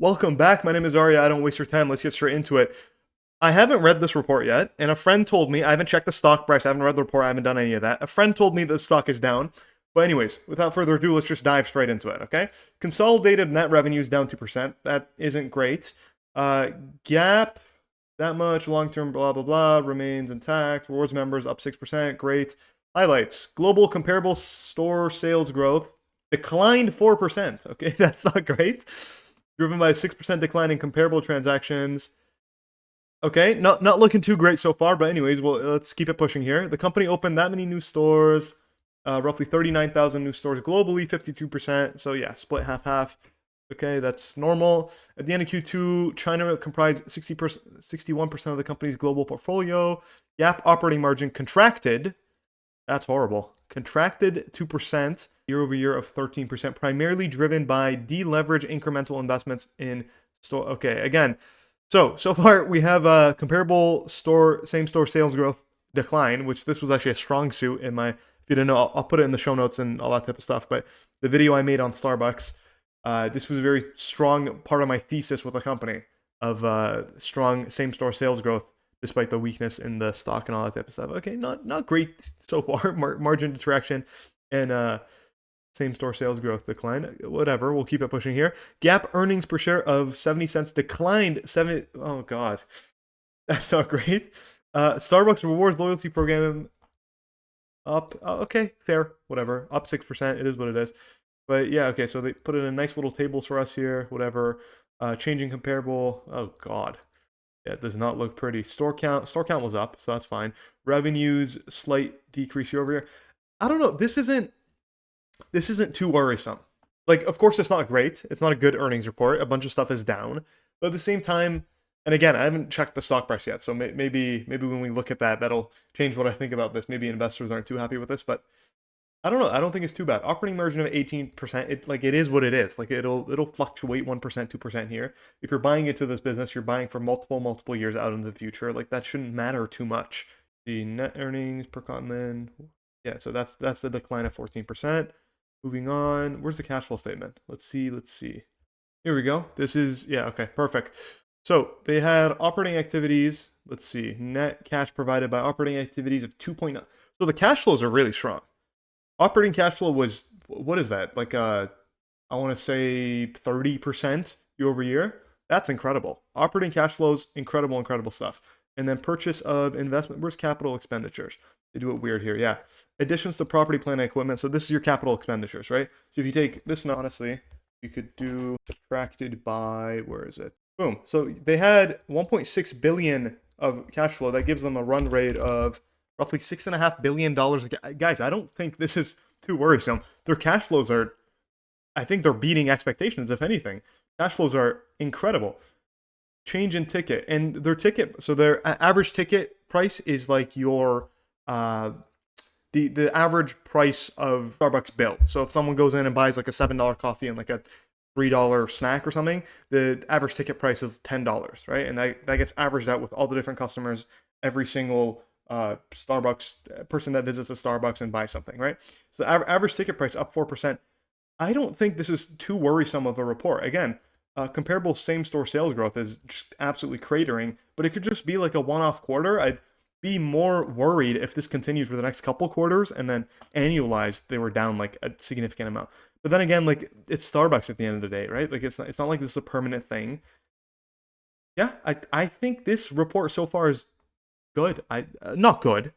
Welcome back. My name is Arya. I don't waste your time. Let's get straight into it. I haven't read this report yet, and a friend told me, I haven't checked the stock price, I haven't read the report, I haven't done any of that. A friend told me the stock is down. But anyways, without further ado, let's just dive straight into it, okay? Consolidated net revenue is down 2%. That isn't great. Gap, that much, long-term blah, blah, blah, remains intact. Rewards members up 6%, great. Highlights, global comparable store sales growth declined 4%, okay? That's not great. Driven by a 6% decline in comparable transactions. Okay, not looking too great so far, but anyways, well, let's keep it pushing here. The company opened that many new stores, roughly 39,000 new stores globally, 52%. So yeah, split half-half. Okay, that's normal. At the end of Q2, China comprised 61% of the company's global portfolio. GAAP operating margin contracted. That's horrible. Contracted 2% year-over-year of 13%, primarily driven by deleverage incremental investments in store. Okay, again, so far we have comparable same-store sales growth decline, which this was actually a strong suit in my, if you didn't know, I'll put it in the show notes and all that type of stuff, but the video I made on Starbucks, this was a very strong part of my thesis with the company of strong same-store sales growth despite the weakness in the stock and all that type of stuff. Okay, not great so far. Margin contraction and same-store sales growth decline. Whatever, we'll keep it pushing here. GAAP earnings per share of 70 cents declined 70. Oh god, that's not great. Starbucks rewards loyalty program up. Okay, fair, whatever. Up 6%. It is what it is. But yeah, okay. So they put in a nice little tables for us here. Whatever. Changing comparable. Oh god. Yeah, it does not look pretty. Store count was up, so that's fine. Revenues, slight decrease year over year. I don't know. This isn't too worrisome. Like, of course, it's not great. It's not a good earnings report. A bunch of stuff is down. But at the same time, and again, I haven't checked the stock price yet, so maybe when we look at that, that'll change what I think about this. Maybe investors aren't too happy with this, but I don't know. I don't think it's too bad. Operating margin of 18%. It is what it is. Like it'll fluctuate 1%, 2% here. If you're buying into this business, you're buying for multiple years out into the future. Like that shouldn't matter too much. The net earnings per continent. Yeah, so that's the decline of 14%. Moving on. Where's the cash flow statement? Let's see. Here we go. This is, yeah, okay, perfect. So they had operating activities. Let's see. Net cash provided by operating activities of 2.9. So the cash flows are really strong. Operating cash flow was, what is that? Like, I want to say 30% year over year. That's incredible. Operating cash flows, incredible stuff. And then purchase of investment. Where's capital expenditures? They do it weird here. Yeah. Additions to property, plant, and equipment. So this is your capital expenditures, right? So if you take this, and honestly, you could do subtracted by, where is it? Boom. So they had 1.6 billion of cash flow. That gives them a run rate of roughly $6.5 billion. Guys, I don't think this is too worrisome. Their cash flows are, I think they're beating expectations, if anything. Cash flows are incredible. Change in ticket. And their ticket, so their average ticket price is like your, the average price of Starbucks bill. So if someone goes in and buys like a $7 coffee and like a $3 snack or something, the average ticket price is $10, right? And that gets averaged out with all the different customers, every single Starbucks person that visits a Starbucks and buys something, right? So average ticket price up 4%. I don't think this is too worrisome of a report. Again, comparable same-store sales growth is just absolutely cratering, but it could just be like a one-off quarter. I'd be more worried if this continues for the next couple quarters and then annualized they were down like a significant amount. But then again, like it's Starbucks at the end of the day, right? Like it's not like this is a permanent thing. Yeah, I think this report so far is good. Not good,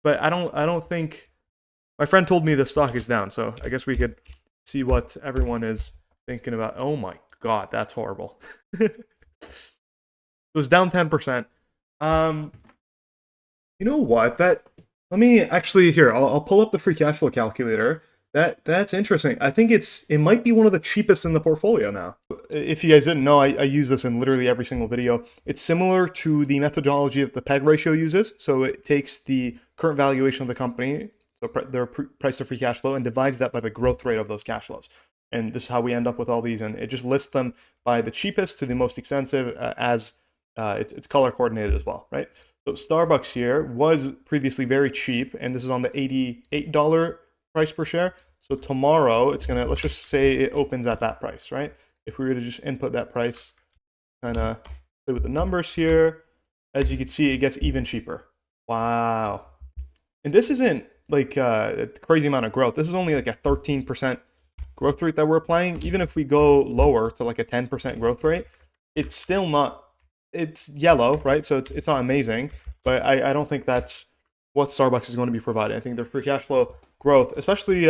but I don't think. My friend told me the stock is down, so I guess we could see what everyone is thinking about. Oh my god, that's horrible. It was down 10%. You know what? Let me actually here. I'll pull up the free cash flow calculator. That's interesting. I think it might be one of the cheapest in the portfolio now. If you guys didn't know, I use this in literally every single video. It's similar to the methodology that the PEG ratio uses. So it takes the current valuation of the company, so their price to free cash flow, and divides that by the growth rate of those cash flows. And this is how we end up with all these. And it just lists them by the cheapest to the most expensive as it's color coordinated as well, right? So Starbucks here was previously very cheap, and this is on the $88 price per share. So tomorrow it's gonna, let's just say it opens at that price, right? if we were to just input that price, kind of play with the numbers here, as you can see, it gets even cheaper. Wow. And this isn't like a crazy amount of growth. This is only like a 13% growth rate that we're applying. Even if we go lower to like a 10% growth rate, it's still not, it's yellow, right? So it's not amazing, but I don't think that's what Starbucks is going to be providing. I think their free cash flow growth, especially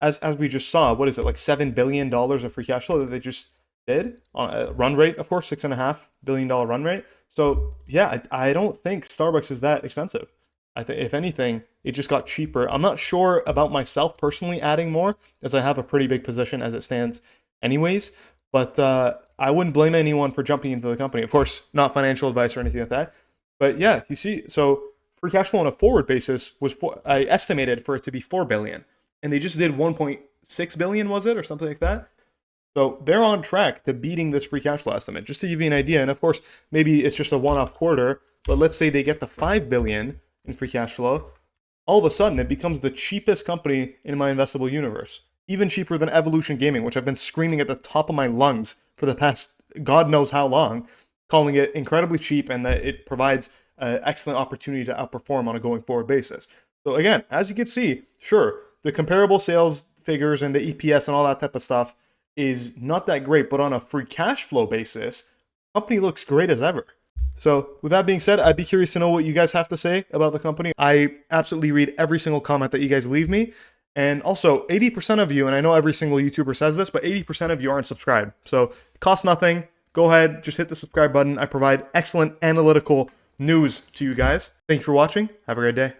as we just saw, what is it, like $7 billion of free cash flow that they just did on a run rate, of course, $6.5 billion run rate. So yeah, I don't think Starbucks is that expensive. I think if anything, it just got cheaper. I'm not sure about myself personally adding more, as I have a pretty big position as it stands anyways, but I wouldn't blame anyone for jumping into the company. Of course, not financial advice or anything like that. But yeah, you see, so free cash flow on a forward basis was, I estimated for it to be 4 billion, and they just did 1.6 billion, was it, or something like that? So they're on track to beating this free cash flow estimate, just to give you an idea. And of course, maybe it's just a one-off quarter, but let's say they get the 5 billion in free cash flow. All of a sudden, it becomes the cheapest company in my investable universe, even cheaper than Evolution Gaming, which I've been screaming at the top of my lungs for the past God knows how long, calling it incredibly cheap and that it provides an excellent opportunity to outperform on a going forward basis. So again, as you can see, sure, the comparable sales figures and the EPS and all that type of stuff is not that great, but on a free cash flow basis, company looks great as ever. So with that being said, I'd be curious to know what you guys have to say about the company. I absolutely read every single comment that you guys leave me. And also 80% of you, and I know every single YouTuber says this, but 80% of you aren't subscribed. So it costs nothing. Go ahead, just hit the subscribe button. I provide excellent analytical news to you guys. Thank you for watching. Have a great day.